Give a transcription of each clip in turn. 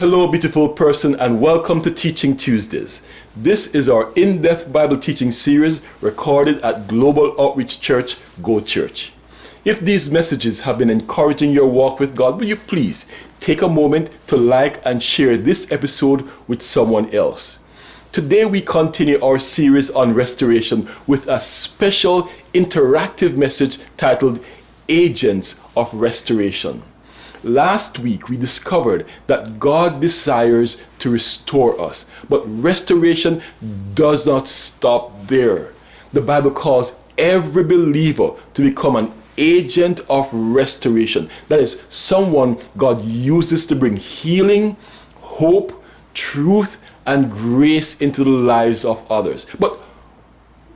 Hello, beautiful person, and welcome to Teaching Tuesdays. This is our in-depth Bible teaching series recorded at Global Outreach Church, Go Church. If these messages have been encouraging your walk with God, will you please take a moment to like and share this episode with someone else? Today we continue our series on restoration with a special interactive message titled Agents of Restoration. Last week, we discovered that God desires to restore us, but restoration does not stop there. The Bible calls every believer to become an agent of restoration. That is, someone God uses to bring healing, hope, truth, and grace into the lives of others. But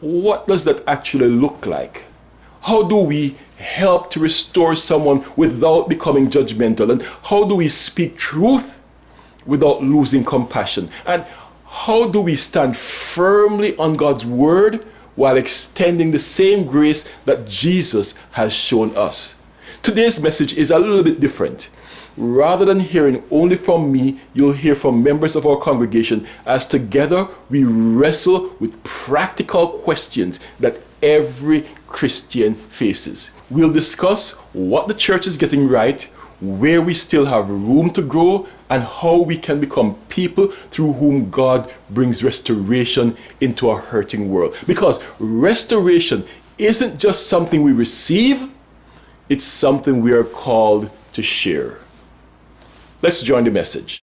what does that actually look like? How do we help to restore someone without becoming judgmental? And how do we speak truth without losing compassion? And how do we stand firmly on God's word while extending the same grace that Jesus has shown us? Today's message is a little bit different. Rather than hearing only from me, you'll hear from members of our congregation as together we wrestle with practical questions that every Christian faces. We'll discuss what the church is getting right, where we still have room to grow, and how we can become people through whom God brings restoration into a hurting world. Because restoration isn't just something we receive, it's something we are called to share. Let's join the message.